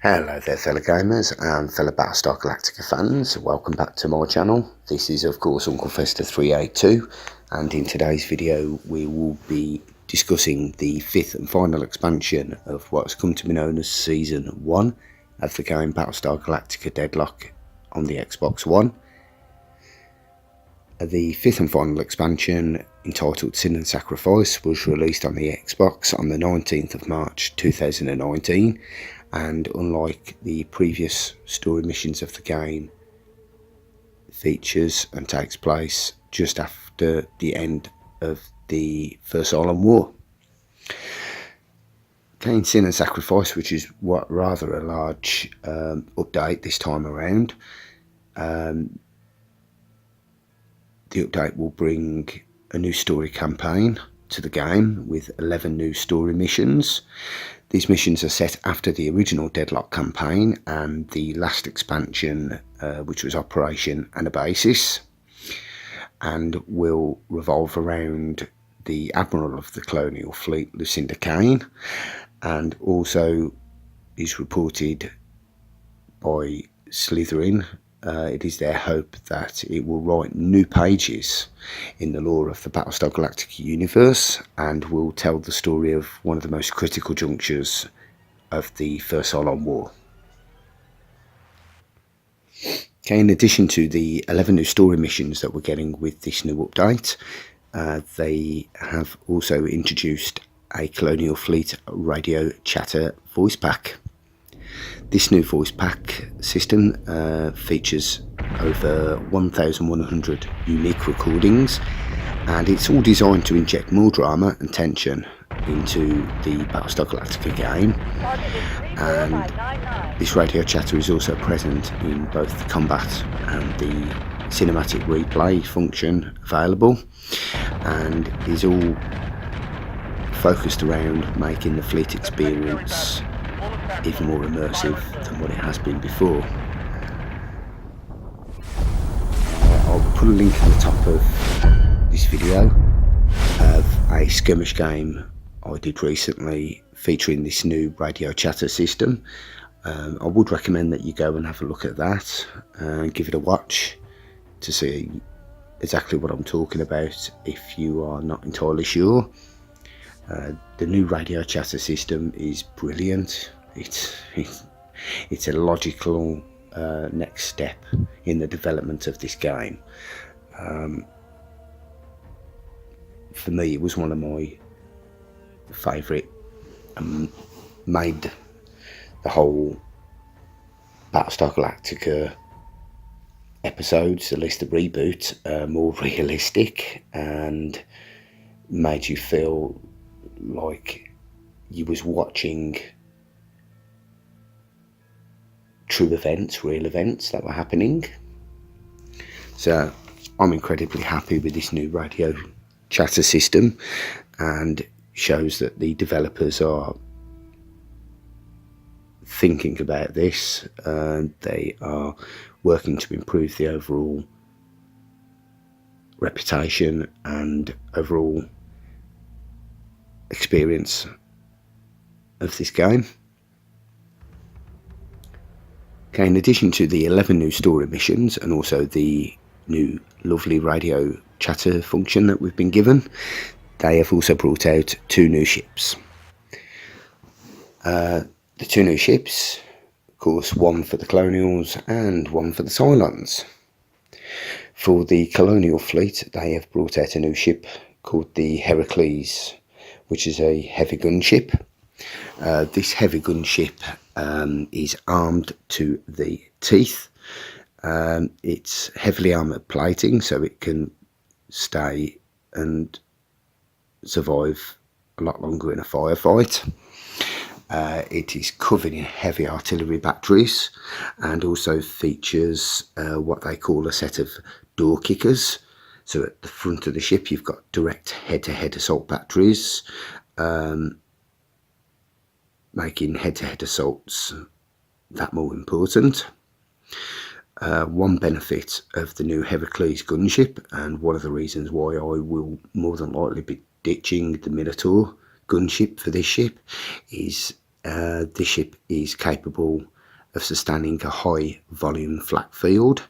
Hello there fellow gamers and fellow Battlestar Galactica fans, welcome back to my channel. This is of course Uncle Fester 382, and in today's video we will be discussing the fifth and final expansion of what's come to be known as Season 1 of the game Battlestar Galactica Deadlock on the Xbox One. The fifth and final expansion, entitled Sin and Sacrifice, was released on the Xbox on the 19th of March 2019, and unlike the previous story missions of the game, features and takes place just after the end of the First Island War. Sin and Sacrifice, which is rather a large update this time around. The update will bring a new story campaign to the game with 11 new story missions. These missions are set after the original Deadlock campaign and the last expansion, which was Operation Anabasis, and will revolve around the Admiral of the Colonial Fleet, Lucinda Kane, and also is reported by Slytherin. It is their hope that it will write new pages in the lore of the Battlestar Galactica universe and will tell the story of one of the most critical junctures of the First Island War. Okay, in addition to the 11 new story missions that we're getting with this new update, they have also introduced a Colonial Fleet radio chatter voice pack. This new voice pack system features over 1,100 unique recordings, and it's all designed to inject more drama and tension into the Battlestar Galactica game. And this radio chatter is also present in both the combat and the cinematic replay function available, and is all focused around making the fleet experience even more immersive than what it has been before. I'll put a link at the top of this video of a skirmish game I did recently featuring this new radio chatter system. I would recommend that you go and have a look at that and give it a watch to see exactly what I'm talking about if you are not entirely sure. The new radio chatter system is brilliant. It's a logical next step in the development of this game. For me, it was one of my favourite, made the whole Battlestar Galactica episodes, at least the reboot, more realistic, and made you feel like you was watching true events, real events that were happening. So I'm incredibly happy with this new radio chatter system, and shows that the developers are thinking about this, and they are working to improve the overall reputation and overall experience of this game. Okay, in addition to the 11 new story missions and also the new lovely radio chatter function that we've been given, they have also brought out two new ships. The two new ships, of course, one for the Colonials and one for the Cylons. For the Colonial Fleet, they have brought out a new ship called the Heracles, which is a heavy gun ship. This heavy gun ship is armed to the teeth. It's heavily armoured plating, so it can stay and survive a lot longer in a firefight. It is covered in heavy artillery batteries, and also features what they call a set of door kickers. So at the front of the ship you've got direct head-to-head assault batteries, making head-to-head assaults that more important. One benefit of the new Heracles gunship, and one of the reasons why I will more than likely be ditching the Minotaur gunship for this ship, is this ship is capable of sustaining a high volume flat field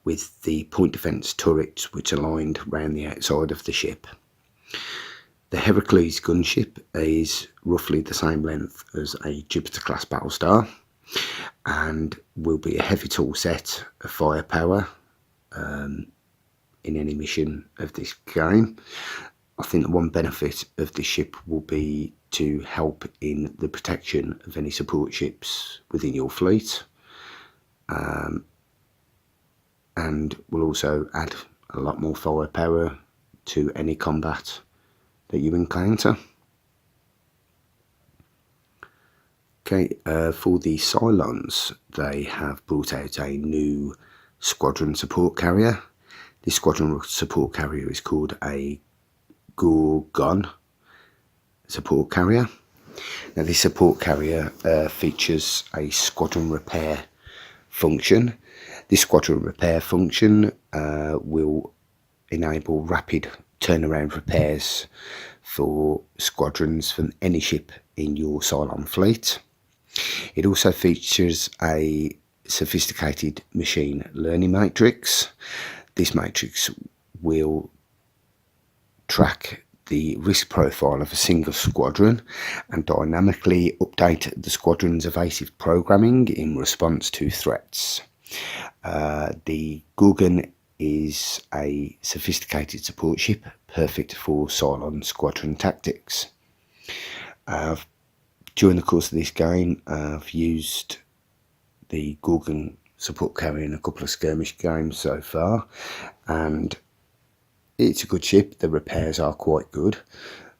with the point defence turrets which are lined around the outside of the ship. The Heracles gunship is roughly the same length as a Jupiter class battlestar and will be a heavy tool set of firepower in any mission of this game. I think the one benefit of this ship will be to help in the protection of any support ships within your fleet, and will also add a lot more firepower to any combat that you encounter. Okay, for the Cylons, they have brought out a new squadron support carrier. This squadron support carrier is called a Gorgon support carrier. Now this support carrier features a squadron repair function. This squadron repair function will enable rapid turnaround repairs for squadrons from any ship in your Cylon fleet. It also features a sophisticated machine learning matrix. This matrix will track the risk profile of a single squadron and dynamically update the squadron's evasive programming in response to threats. The Gorgon is a sophisticated support ship, perfect for Cylon squadron tactics. During the course of this game, I've used the Gorgon support carrier in a couple of skirmish games so far, and it's a good ship. The repairs are quite good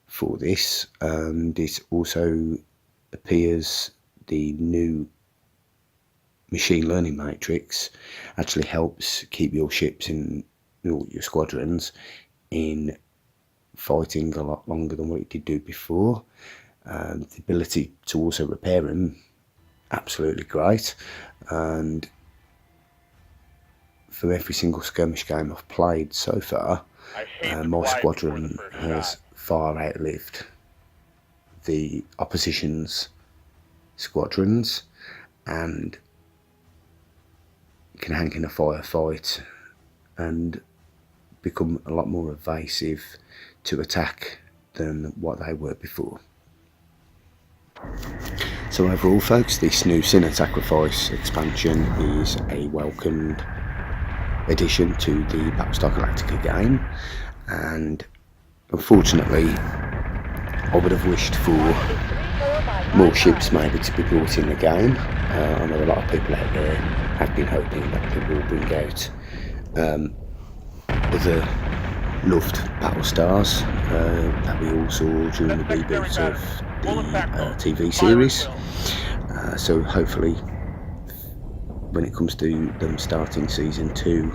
for this, and it also appears the new machine learning matrix actually helps keep your ships in your squadrons in fighting a lot longer than what it did do before. The ability to also repair them, absolutely great. And for every single skirmish game I've played so far, my squadron has far outlived the opposition's squadrons and can hang in a firefight and become a lot more evasive to attack than what they were before. So overall folks, this new Sin and Sacrifice expansion is a welcomed addition to the Battlestar Galactica game, and unfortunately I would have wished for more ships maybe to be brought in the game. I know a lot of people out there have been hoping that they will bring out other loved Battlestars that we all saw during the reboot of the TV series. So hopefully when it comes to them starting season 2,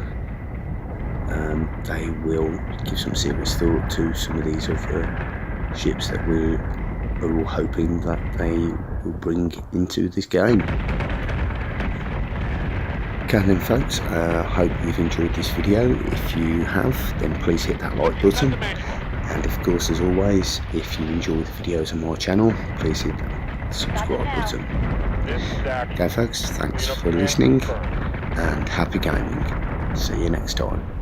they will give some serious thought to some of these other ships that we are all hoping that they will bring into this game. Okay then folks, I hope you've enjoyed this video. If you have, then please hit that like button, and of course as always, if you enjoy the videos on my channel, please hit that subscribe button. Okay folks, thanks for listening and happy gaming. See you next time.